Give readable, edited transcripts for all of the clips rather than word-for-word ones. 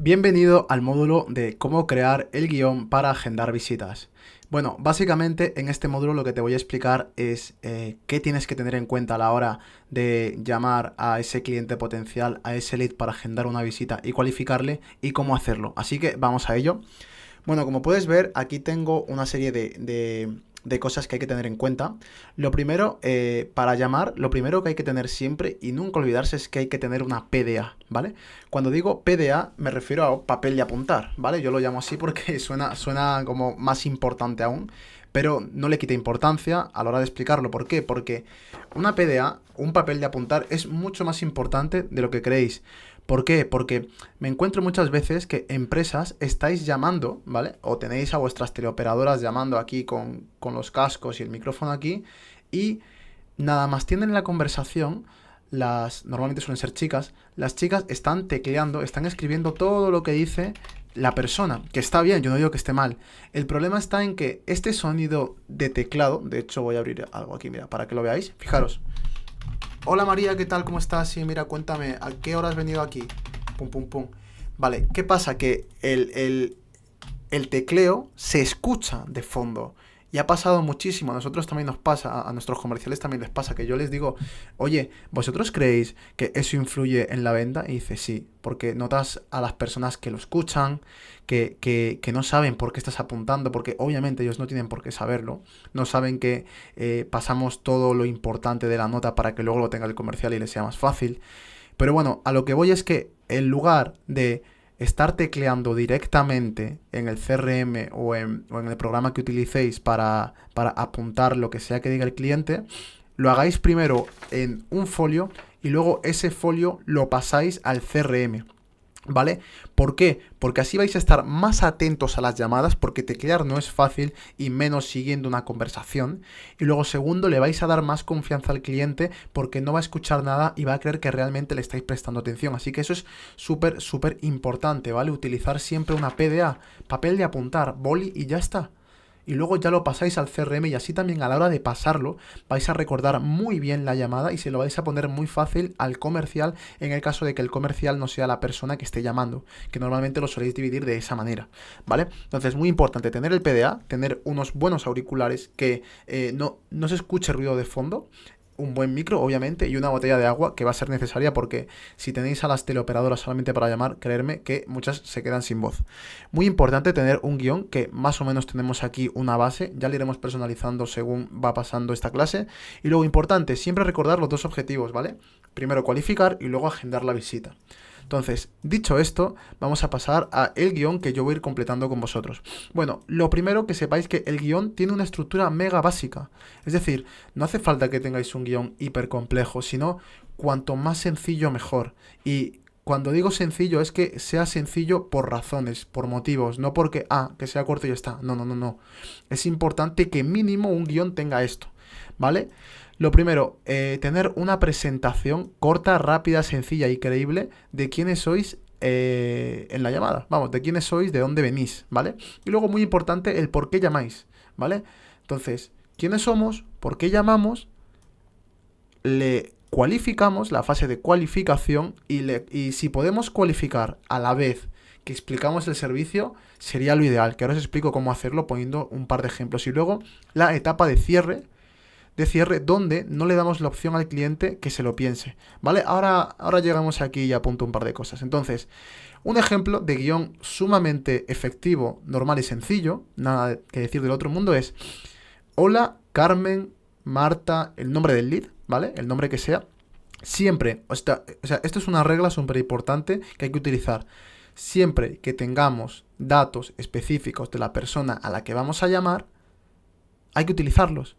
Bienvenido al módulo de cómo crear el guión para agendar visitas. Bueno, básicamente en este módulo lo que te voy a explicar es qué tienes que tener en cuenta a la hora de llamar a ese cliente potencial, a ese lead para agendar una visita y cualificarle y cómo hacerlo. Así que vamos a ello. Bueno, como puedes ver, aquí tengo una serie de cosas que hay que tener en cuenta. Lo primero, para llamar, lo primero que hay que tener siempre y nunca olvidarse es que hay que tener una PDA, ¿vale? Cuando digo PDA me refiero a papel de apuntar, ¿vale? Yo lo llamo así porque suena como más importante aún, pero no le quite importancia a la hora de explicarlo. ¿Por qué? Porque una PDA, un papel de apuntar, es mucho más importante de lo que creéis. ¿Por qué? Porque me encuentro muchas veces que empresas estáis llamando, ¿vale? O tenéis a vuestras teleoperadoras llamando aquí con los cascos y el micrófono aquí y nada más tienen la conversación, normalmente suelen ser chicas, las chicas están tecleando, están escribiendo todo lo que dice la persona, que está bien, yo no digo que esté mal. El problema está en que este sonido de teclado, de hecho voy a abrir algo aquí, mira, para que lo veáis, fijaros. Hola María, ¿qué tal? ¿Cómo estás? Sí, mira, cuéntame, ¿a qué hora has venido aquí? Pum, pum, pum. Vale, ¿qué pasa? Que el tecleo se escucha de fondo. Y ha pasado muchísimo, a nosotros también nos pasa, a nuestros comerciales también les pasa, que yo les digo, oye, ¿vosotros creéis que eso influye en la venta? Y dice, sí, porque notas a las personas que lo escuchan, que no saben por qué estás apuntando, porque obviamente ellos no tienen por qué saberlo, no saben que pasamos todo lo importante de la nota para que luego lo tenga el comercial y les sea más fácil. Pero bueno, a lo que voy es que en lugar de estar tecleando directamente en el CRM o en el programa que utilicéis para apuntar lo que sea que diga el cliente, lo hagáis primero en un folio y luego ese folio lo pasáis al CRM. ¿Vale? ¿Por qué? Porque así vais a estar más atentos a las llamadas, porque teclear no es fácil y menos siguiendo una conversación. Y luego, segundo, le vais a dar más confianza al cliente porque no va a escuchar nada y va a creer que realmente le estáis prestando atención. Así que eso es súper, súper importante, ¿vale? Utilizar siempre una PDA, papel de apuntar, boli y ya está. Y luego ya lo pasáis al CRM y así también a la hora de pasarlo vais a recordar muy bien la llamada y se lo vais a poner muy fácil al comercial en el caso de que el comercial no sea la persona que esté llamando, que normalmente lo soléis dividir de esa manera, ¿vale? Entonces muy importante tener el PDA, tener unos buenos auriculares que no se escuche ruido de fondo, un buen micro, obviamente, y una botella de agua que va a ser necesaria porque si tenéis a las teleoperadoras solamente para llamar, creerme que muchas se quedan sin voz. Muy importante tener un guión que más o menos tenemos aquí una base, ya lo iremos personalizando según va pasando esta clase. Y luego importante, siempre recordar los dos objetivos, ¿vale? Primero cualificar y luego agendar la visita. Entonces, dicho esto, vamos a pasar a el guión que yo voy a ir completando con vosotros. Bueno, lo primero que sepáis que el guión tiene una estructura mega básica. Es decir, no hace falta que tengáis un guión hiper complejo, sino cuanto más sencillo mejor. Y cuando digo sencillo es que sea sencillo por razones, por motivos, no porque, que sea corto y ya está. No, no, no, no. Es importante que mínimo un guión tenga esto, ¿vale? Lo primero, tener una presentación corta, rápida, sencilla y creíble de quiénes sois en la llamada. Vamos, de quiénes sois, de dónde venís, ¿vale? Y luego, muy importante, el por qué llamáis, ¿vale? Entonces, ¿quiénes somos? ¿Por qué llamamos? Le cualificamos, la fase de cualificación, y si podemos cualificar a la vez que explicamos el servicio, sería lo ideal, que ahora os explico cómo hacerlo poniendo un par de ejemplos. Y luego, la etapa de cierre donde no le damos la opción al cliente que se lo piense, ¿vale? Ahora llegamos aquí y apunto un par de cosas. Entonces, un ejemplo de guión sumamente efectivo, normal y sencillo, nada que decir del otro mundo, es: hola, Carmen, Marta, el nombre del lead, ¿vale? El nombre que sea. Siempre, o sea, esto es una regla súper importante que hay que utilizar. Siempre que tengamos datos específicos de la persona a la que vamos a llamar, hay que utilizarlos.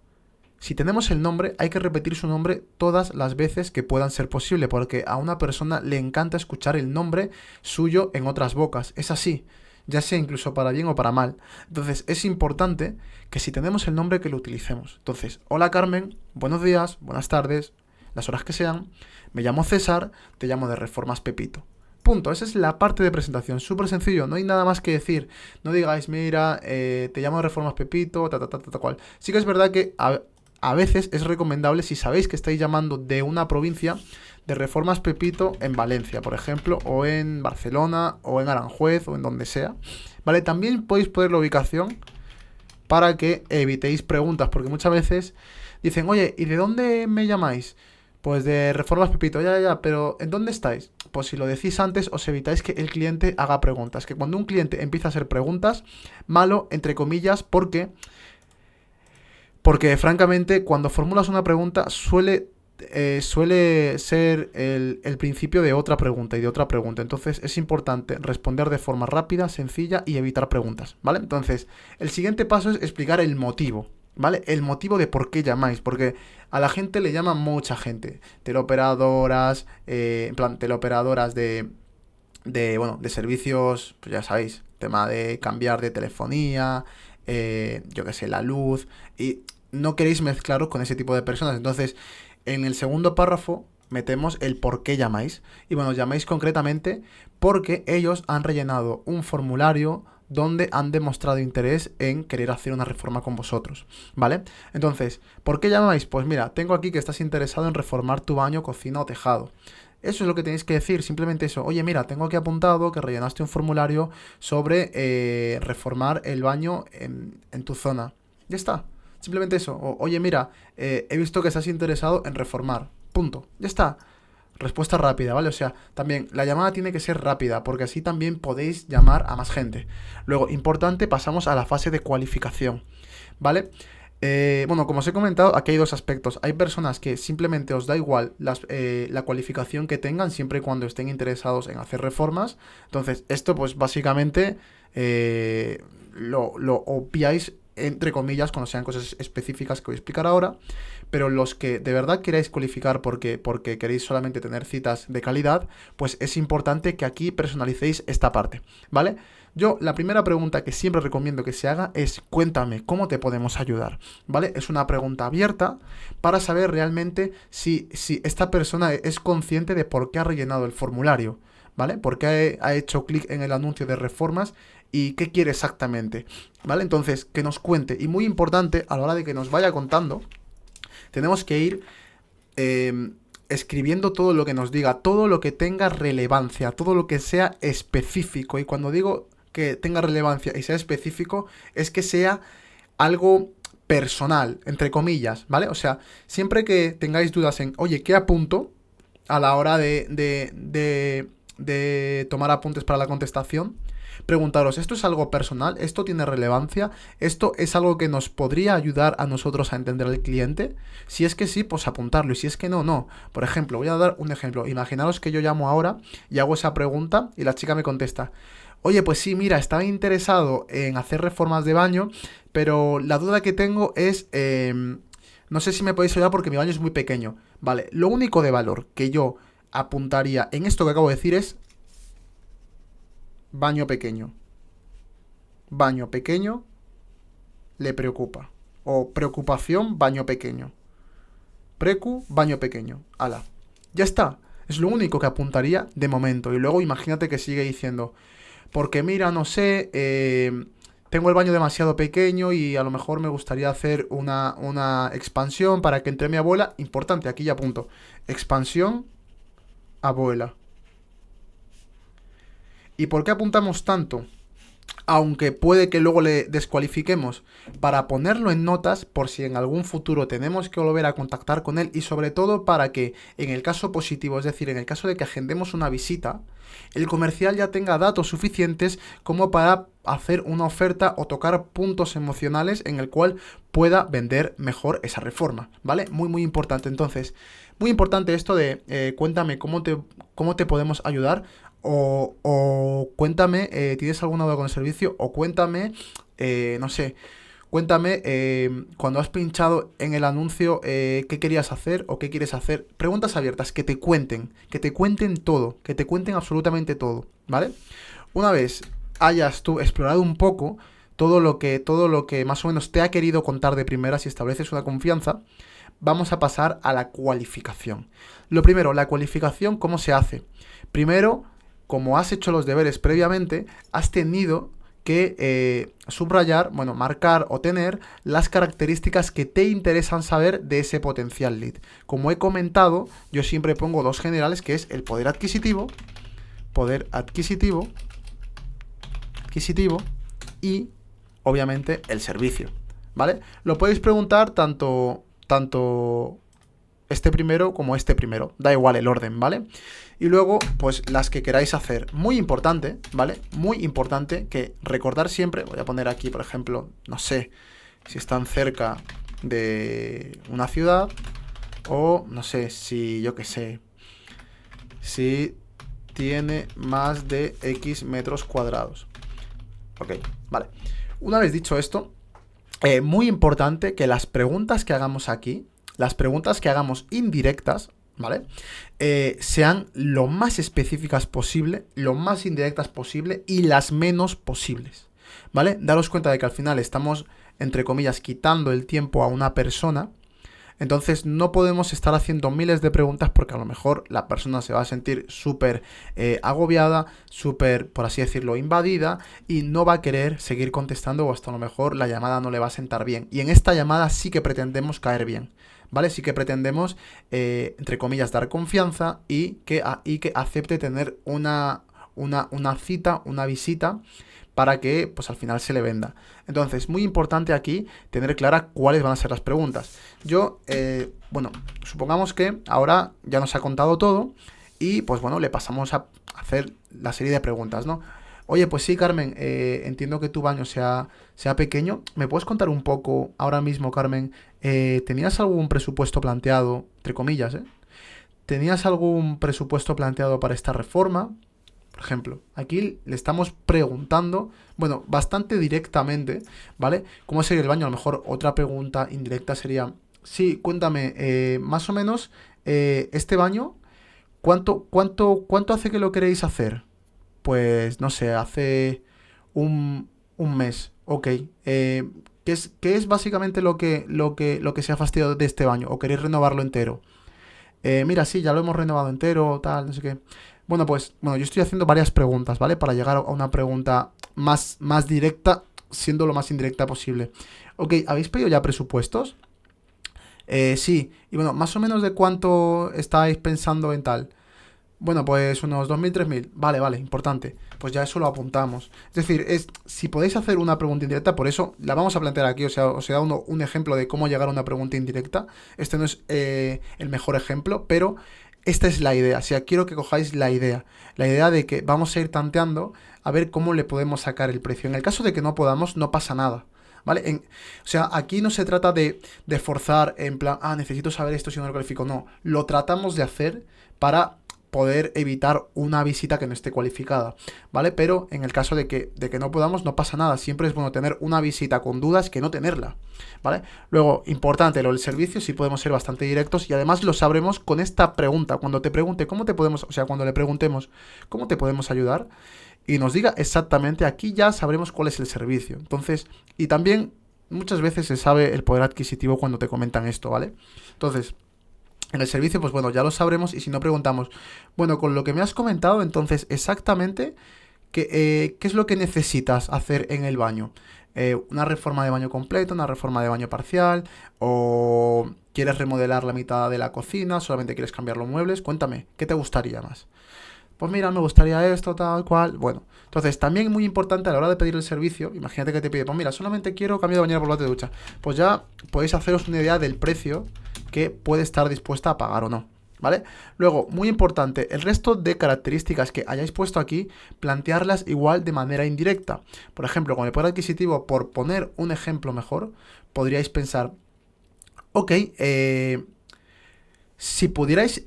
Si tenemos el nombre, hay que repetir su nombre todas las veces que puedan ser posible, porque a una persona le encanta escuchar el nombre suyo en otras bocas. Es así, ya sea incluso para bien o para mal. Entonces, es importante que si tenemos el nombre, que lo utilicemos. Entonces, hola Carmen, buenos días, buenas tardes, las horas que sean. Me llamo César, te llamo de Reformas Pepito. Punto, esa es la parte de presentación, súper sencillo, no hay nada más que decir. No digáis, mira, te llamo de Reformas Pepito, ta, ta, ta, ta, ta, cual. Sí que es verdad que a veces es recomendable, si sabéis que estáis llamando de una provincia, de Reformas Pepito en Valencia, por ejemplo, o en Barcelona, o en Aranjuez, o en donde sea, ¿vale? También podéis poner la ubicación para que evitéis preguntas, porque muchas veces dicen, oye, ¿y de dónde me llamáis? Pues de Reformas Pepito, ya, pero ¿en dónde estáis? Pues si lo decís antes, os evitáis que el cliente haga preguntas. Que cuando un cliente empieza a hacer preguntas, malo, entre comillas, porque francamente, cuando formulas una pregunta, suele ser el principio de otra pregunta y de otra pregunta. Entonces es importante responder de forma rápida, sencilla y evitar preguntas, ¿vale? Entonces, el siguiente paso es explicar el motivo, ¿vale? El motivo de por qué llamáis, porque a la gente le llama mucha gente. Teleoperadoras, en plan, teleoperadoras de servicios, pues ya sabéis, tema de cambiar de telefonía, yo qué sé, la luz, y no queréis mezclaros con ese tipo de personas. Entonces, en el segundo párrafo metemos el por qué llamáis. Y bueno, llamáis concretamente porque ellos han rellenado un formulario donde han demostrado interés en querer hacer una reforma con vosotros, ¿vale? Entonces, ¿por qué llamáis? Pues mira, tengo aquí que estás interesado en reformar tu baño, cocina o tejado. Eso es lo que tenéis que decir, simplemente eso. Oye, mira, tengo aquí apuntado que rellenaste un formulario sobre reformar el baño en tu zona. Ya está. Simplemente eso. Oye, mira, he visto que estás interesado en reformar. Punto. Ya está. Respuesta rápida, ¿vale? O sea, también la llamada tiene que ser rápida, porque así también podéis llamar a más gente. Luego, importante, pasamos a la fase de cualificación, ¿vale? Bueno, como os he comentado, aquí hay dos aspectos. Hay personas que simplemente os da igual la cualificación que tengan, siempre y cuando estén interesados en hacer reformas. Entonces, esto pues básicamente lo obviáis entre comillas, cuando sean cosas específicas que voy a explicar ahora, pero los que de verdad queráis cualificar porque queréis solamente tener citas de calidad, pues es importante que aquí personalicéis esta parte, ¿vale? Yo, la primera pregunta que siempre recomiendo que se haga es, cuéntame, ¿cómo te podemos ayudar? ¿Vale? Es una pregunta abierta para saber realmente si esta persona es consciente de por qué ha rellenado el formulario, ¿vale? ¿Por qué ha hecho clic en el anuncio de reformas y qué quiere exactamente? ¿Vale? Entonces, que nos cuente. Y muy importante, a la hora de que nos vaya contando, tenemos que ir escribiendo todo lo que nos diga, todo lo que tenga relevancia, todo lo que sea específico. Y cuando digo que tenga relevancia y sea específico, es que sea algo personal, entre comillas, ¿vale? O sea, siempre que tengáis dudas en, oye, ¿qué apunto? A la hora de tomar apuntes para la contestación, preguntaros, ¿esto es algo personal? ¿Esto tiene relevancia? ¿Esto es algo que nos podría ayudar a nosotros a entender al cliente? Si es que sí, pues apuntarlo. Y si es que no, no. Por ejemplo, voy a dar un ejemplo. Imaginaros que yo llamo ahora y hago esa pregunta y la chica me contesta, oye, pues sí, mira, estaba interesado en hacer reformas de baño, pero la duda que tengo es, no sé si me podéis ayudar porque mi baño es muy pequeño. Vale, lo único de valor que yo apuntaría en esto que acabo de decir es baño pequeño. Baño pequeño le preocupa. O preocupación, baño pequeño. Precu, baño pequeño. Ala. Ya está. Es lo único que apuntaría de momento. Y luego imagínate que sigue diciendo, porque mira, no sé, tengo el baño demasiado pequeño y a lo mejor me gustaría hacer una expansión para que entre mi abuela. Importante, aquí ya apunto. Expansión, abuela. ¿Y por qué apuntamos tanto? Aunque puede que luego le descualifiquemos, para ponerlo en notas por si en algún futuro tenemos que volver a contactar con él y sobre todo para que en el caso positivo, es decir, en el caso de que agendemos una visita, el comercial ya tenga datos suficientes como para hacer una oferta o tocar puntos emocionales en el cual pueda vender mejor esa reforma, ¿vale? Muy muy importante. Entonces, muy importante esto de cuéntame cómo te podemos ayudar. O cuéntame, ¿tienes alguna duda con el servicio? O cuéntame, no sé, cuéntame cuando has pinchado en el anuncio qué querías hacer o qué quieres hacer. Preguntas abiertas, que te cuenten todo, que te cuenten absolutamente todo, ¿vale? Una vez hayas tú explorado un poco todo lo que más o menos te ha querido contar de primera, si estableces una confianza, vamos a pasar a la cualificación. Lo primero, la cualificación, ¿cómo se hace? Primero, como has hecho los deberes previamente, has tenido que subrayar, bueno, marcar o tener las características que te interesan saber de ese potencial lead. Como he comentado, yo siempre pongo dos generales, que es el poder adquisitivo y obviamente el servicio, ¿vale? Lo podéis preguntar tanto este primero como este primero, da igual el orden, ¿vale? Y luego, pues las que queráis hacer. Muy importante, ¿vale? Muy importante que recordar siempre, voy a poner aquí, por ejemplo, no sé, si están cerca de una ciudad o, no sé, si, yo qué sé, si tiene más de X metros cuadrados. Ok, vale. Una vez dicho esto, muy importante que las preguntas que hagamos aquí, las preguntas que hagamos indirectas, ¿vale? Sean lo más específicas posible, lo más indirectas posible y las menos posibles, ¿vale? Daros cuenta de que al final estamos, entre comillas, quitando el tiempo a una persona. Entonces no podemos estar haciendo miles de preguntas porque a lo mejor la persona se va a sentir súper agobiada, súper, por así decirlo, invadida y no va a querer seguir contestando o hasta a lo mejor la llamada no le va a sentar bien. Y en esta llamada sí que pretendemos caer bien, ¿vale? Sí que pretendemos, entre comillas, dar confianza y que acepte tener una cita, una visita, para que pues al final se le venda. Entonces, muy importante aquí tener clara cuáles van a ser las preguntas. Yo, bueno, supongamos que ahora ya nos ha contado todo y pues bueno, le pasamos a hacer la serie de preguntas, ¿no? Oye, pues sí, Carmen, entiendo que tu baño sea pequeño. ¿Me puedes contar un poco ahora mismo, Carmen? ¿Tenías algún presupuesto planteado, entre comillas, ¿Tenías algún presupuesto planteado para esta reforma? Por ejemplo, aquí le estamos preguntando, bueno, bastante directamente, ¿vale? ¿Cómo sería el baño? A lo mejor otra pregunta indirecta sería, sí, cuéntame, más o menos, este baño, ¿cuánto hace que lo queréis hacer? Pues, no sé, hace un mes, ok. ¿Qué es básicamente lo que se ha fastidiado de este baño? ¿O queréis renovarlo entero? Mira, sí, ya lo hemos renovado entero, tal, no sé qué. Bueno, pues, yo estoy haciendo varias preguntas, ¿vale? Para llegar a una pregunta más directa, siendo lo más indirecta posible. Ok, ¿habéis pedido ya presupuestos? Sí, y bueno, más o menos de cuánto estáis pensando en tal. Bueno, pues unos 2.000, 3.000. Vale, importante. Pues ya eso lo apuntamos. Es decir, si podéis hacer una pregunta indirecta, por eso la vamos a plantear aquí. O sea, os he dado un ejemplo de cómo llegar a una pregunta indirecta. Este no es el mejor ejemplo, pero esta es la idea. O sea, quiero que cojáis la idea. La idea de que vamos a ir tanteando a ver cómo le podemos sacar el precio. En el caso de que no podamos, no pasa nada. ¿Vale? O sea, aquí no se trata de forzar en plan, necesito saber esto si no lo califico. No, lo tratamos de hacer para poder evitar una visita que no esté cualificada, ¿vale? Pero en el caso de que no podamos, no pasa nada. Siempre es bueno tener una visita con dudas que no tenerla, ¿vale? Luego, importante, lo del servicio, sí podemos ser bastante directos y además lo sabremos con esta pregunta. Cuando te pregunte cuando le preguntemos cómo te podemos ayudar y nos diga exactamente, aquí ya sabremos cuál es el servicio. Entonces, y también muchas veces se sabe el poder adquisitivo cuando te comentan esto, ¿vale? Entonces, en el servicio, pues bueno, ya lo sabremos y si no preguntamos, bueno, con lo que me has comentado, entonces exactamente qué es lo que necesitas hacer en el baño. ¿Una reforma de baño completa, una reforma de baño parcial? ¿O quieres remodelar la mitad de la cocina? ¿Solamente quieres cambiar los muebles? Cuéntame, ¿qué te gustaría más? Pues mira, me gustaría esto, tal, cual. Bueno, entonces también muy importante a la hora de pedir el servicio, imagínate que te pide, pues mira, solamente quiero cambio de bañera por bate de ducha. Pues ya podéis haceros una idea del precio que puede estar dispuesta a pagar o no, ¿vale? Luego, muy importante, el resto de características que hayáis puesto aquí, plantearlas igual de manera indirecta. Por ejemplo, con el poder adquisitivo, por poner un ejemplo mejor, podríais pensar, ok, si pudierais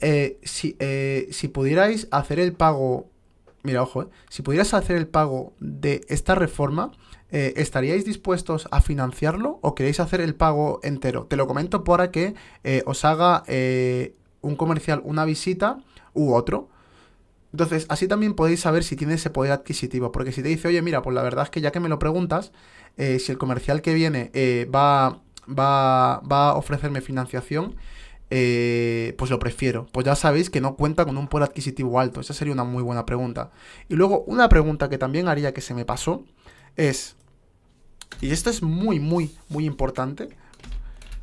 hacer el pago, mira, ojo, si pudierais hacer el pago de esta reforma, ¿estaríais dispuestos a financiarlo o queréis hacer el pago entero? Te lo comento para que os haga un comercial una visita u otro. Entonces, así también podéis saber si tiene ese poder adquisitivo. Porque si te dice, oye, mira, pues la verdad es que ya que me lo preguntas, si el comercial que viene va a ofrecerme financiación, pues lo prefiero. Pues ya sabéis que no cuenta con un poder adquisitivo alto. Esa sería una muy buena pregunta. Y luego, una pregunta que también haría que se me pasó, es, y esto es muy, muy, muy importante.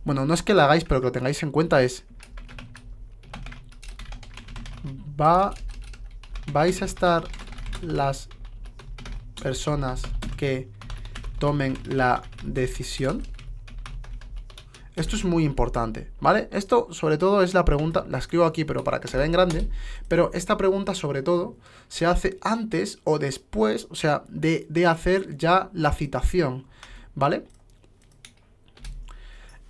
Bueno, no es que la hagáis, pero que lo tengáis en cuenta es, vais a estar las personas que tomen la decisión. Esto es muy importante, ¿vale? Esto sobre todo es la pregunta, la escribo aquí pero para que se vea en grande, pero esta pregunta sobre todo se hace antes o después, o sea, de hacer ya la citación, ¿vale?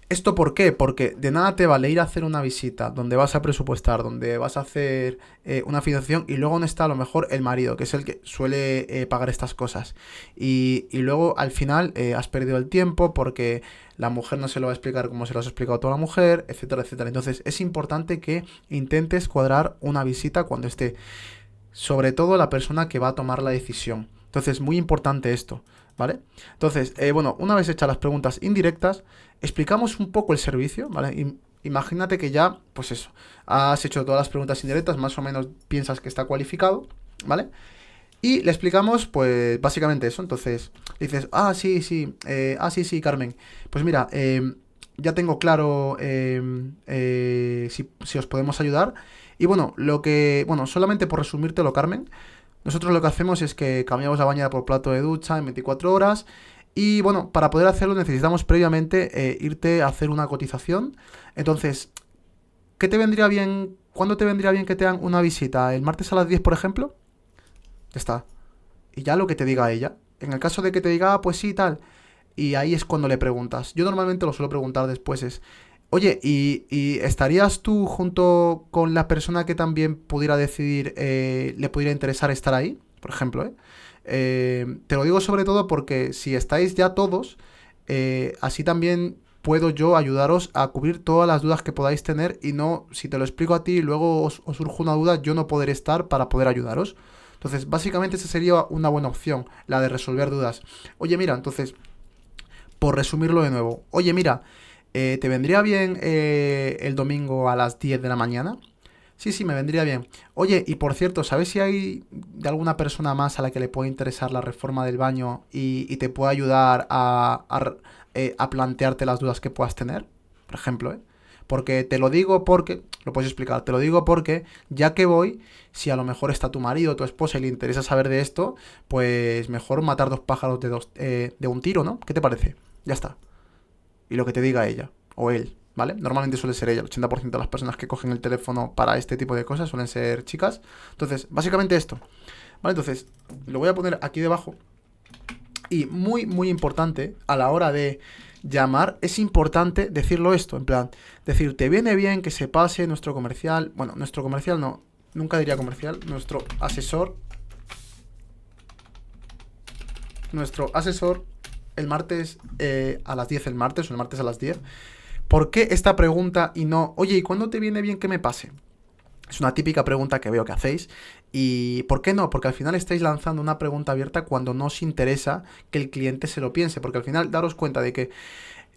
¿Esto por qué? Porque de nada te vale ir a hacer una visita donde vas a presupuestar, donde vas a hacer una financiación y luego no está a lo mejor el marido, que es el que suele pagar estas cosas. Y luego al final has perdido el tiempo porque la mujer no se lo va a explicar como se lo has explicado toda la mujer, etcétera, etcétera. Entonces es importante que intentes cuadrar una visita cuando esté, sobre todo la persona que va a tomar la decisión. Entonces, muy importante esto, ¿vale? Entonces, bueno, una vez hechas las preguntas indirectas, explicamos un poco el servicio, ¿vale? Imagínate que ya, pues eso, has hecho todas las preguntas indirectas, más o menos piensas que está cualificado, ¿vale? Y le explicamos, pues, básicamente eso. Entonces, dices, sí, Carmen. Pues mira, ya tengo claro si os podemos ayudar. Y bueno, solamente por resumírtelo, Carmen, nosotros lo que hacemos es que cambiamos la bañera por plato de ducha en 24 horas. Y bueno, para poder hacerlo necesitamos previamente irte a hacer una cotización. Entonces, ¿qué te vendría bien? ¿Cuándo te vendría bien que te hagan una visita? ¿El martes a las 10, por ejemplo? Ya está. Y ya lo que te diga ella. En el caso de que te diga, pues sí, tal. Y ahí es cuando le preguntas. Yo normalmente lo suelo preguntar después es, oye, ¿y estarías tú junto con la persona que también pudiera decidir, le pudiera interesar estar ahí? Por ejemplo, ¿eh? Te lo digo sobre todo porque si estáis ya todos, así también puedo yo ayudaros a cubrir todas las dudas que podáis tener y no, si te lo explico a ti y luego os surge una duda, yo no poder estar para poder ayudaros. Entonces, básicamente esa sería una buena opción, la de resolver dudas. Oye, mira, entonces, por resumirlo de nuevo, oye, mira, ¿te vendría bien el domingo a las 10 de la mañana? Sí, sí, me vendría bien. Oye, y por cierto, ¿sabes si hay de alguna persona más a la que le puede interesar la reforma del baño y te puede ayudar a plantearte las dudas que puedas tener? Por ejemplo, ¿eh? Porque te lo digo porque, lo puedes explicar, te lo digo porque ya que voy, si a lo mejor está tu marido o tu esposa y le interesa saber de esto, pues mejor matar dos pájaros de un tiro, ¿no? ¿Qué te parece? Ya está. Y lo que te diga ella o él, ¿vale? Normalmente suele ser ella. El 80% de las personas que cogen el teléfono para este tipo de cosas suelen ser chicas. Entonces, básicamente esto, ¿vale? Entonces, lo voy a poner aquí debajo. Y muy, muy importante a la hora de llamar, es importante decirlo esto, en plan, decir, ¿te viene bien que se pase nuestro comercial? Bueno, nuestro comercial no, nunca diría comercial, nuestro asesor el martes a las 10 el martes o el martes a las 10. ¿Por qué esta pregunta y no, oye, ¿y cuándo te viene bien que me pase? Es una típica pregunta que veo que hacéis. ¿Y por qué no? Porque al final estáis lanzando una pregunta abierta cuando no os interesa que el cliente se lo piense. Porque al final daros cuenta de que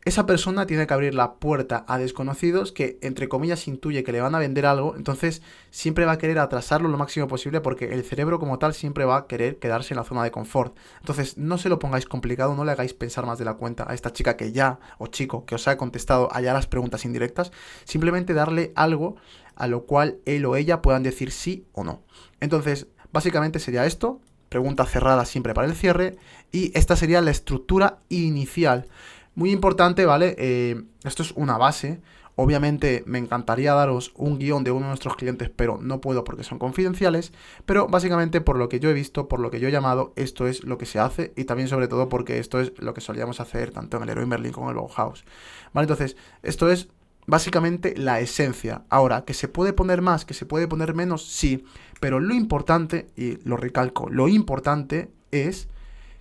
esa persona tiene que abrir la puerta a desconocidos que, entre comillas, intuye que le van a vender algo, entonces siempre va a querer atrasarlo lo máximo posible porque el cerebro como tal siempre va a querer quedarse en la zona de confort. Entonces, no se lo pongáis complicado, no le hagáis pensar más de la cuenta a esta chica que ya, o chico, que os ha contestado allá las preguntas indirectas, simplemente darle algo a lo cual él o ella puedan decir sí o no. Entonces, básicamente sería esto, pregunta cerrada siempre para el cierre, y esta sería la estructura inicial. Muy importante, ¿vale? Esto es una base. Obviamente me encantaría daros un guión de uno de nuestros clientes, pero no puedo porque son confidenciales. Pero básicamente por lo que yo he visto, por lo que yo he llamado, esto es lo que se hace. Y también sobre todo porque esto es lo que solíamos hacer tanto en el Leroy Merlin como en el Bauhaus. ¿Vale? Entonces, esto es básicamente la esencia. Ahora, ¿que se puede poner más, que se puede poner menos? Sí. Pero lo importante, y lo recalco, lo importante es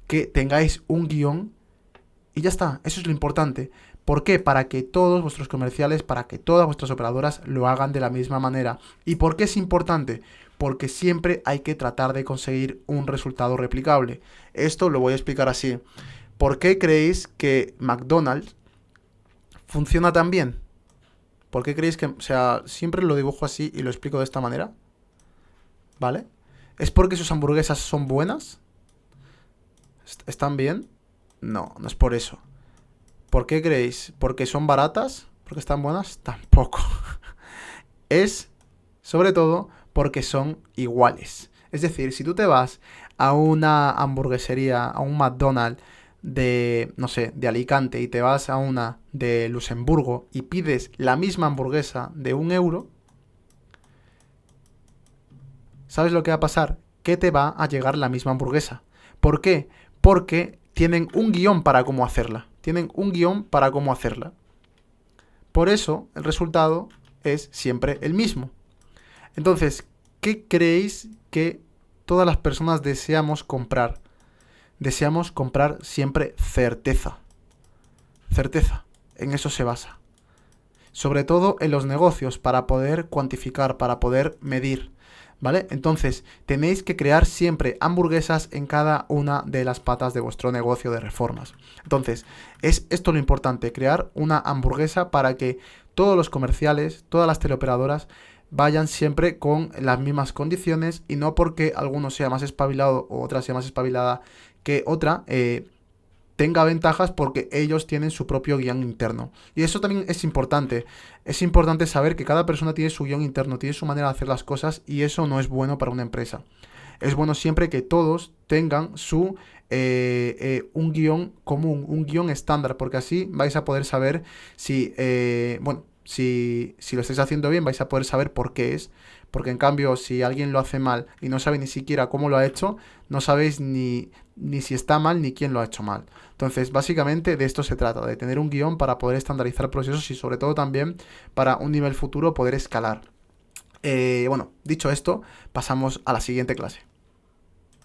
que tengáis un guión. Y ya está, eso es lo importante. ¿Por qué? Para que todos vuestros comerciales, para que todas vuestras operadoras lo hagan de la misma manera. ¿Y por qué es importante? Porque siempre hay que tratar de conseguir un resultado replicable. Esto lo voy a explicar así. ¿Por qué creéis que McDonald's funciona tan bien? ¿Por qué creéis que, o sea, siempre lo dibujo así y lo explico de esta manera? ¿Vale? ¿Es porque sus hamburguesas son buenas? ¿Están bien? No, no es por eso. ¿Por qué creéis? ¿Porque son baratas? ¿Porque están buenas? Tampoco. Es, sobre todo, porque son iguales. Es decir, si tú te vas a una hamburguesería, a un McDonald's de, no sé, de Alicante y te vas a una de Luxemburgo y pides la misma hamburguesa de 1 euro, ¿sabes lo que va a pasar? Que te va a llegar la misma hamburguesa. ¿Por qué? Porque tienen un guión para cómo hacerla. Tienen un guión para cómo hacerla. Por eso el resultado es siempre el mismo. Entonces, ¿qué creéis que todas las personas deseamos comprar? Deseamos comprar siempre certeza. Certeza. En eso se basa. Sobre todo en los negocios, para poder cuantificar, para poder medir. ¿Vale? Entonces, tenéis que crear siempre hamburguesas en cada una de las patas de vuestro negocio de reformas. Entonces, es esto lo importante, crear una hamburguesa para que todos los comerciales, todas las teleoperadoras vayan siempre con las mismas condiciones y no porque alguno sea más espabilado o otra sea más espabilada que otra, tenga ventajas porque ellos tienen su propio guión interno. Y eso también es importante. Es importante saber que cada persona tiene su guión interno, tiene su manera de hacer las cosas y eso no es bueno para una empresa. Es bueno siempre que todos tengan su un guión común, un guión estándar, porque así vais a poder saber si, si lo estáis haciendo bien, vais a poder saber por qué es. Porque en cambio, si alguien lo hace mal y no sabe ni siquiera cómo lo ha hecho, no sabéis ni si está mal ni quién lo ha hecho mal. Entonces, básicamente de esto se trata, de tener un guión para poder estandarizar procesos y sobre todo también para un nivel futuro poder escalar. Bueno, dicho esto, pasamos a la siguiente clase.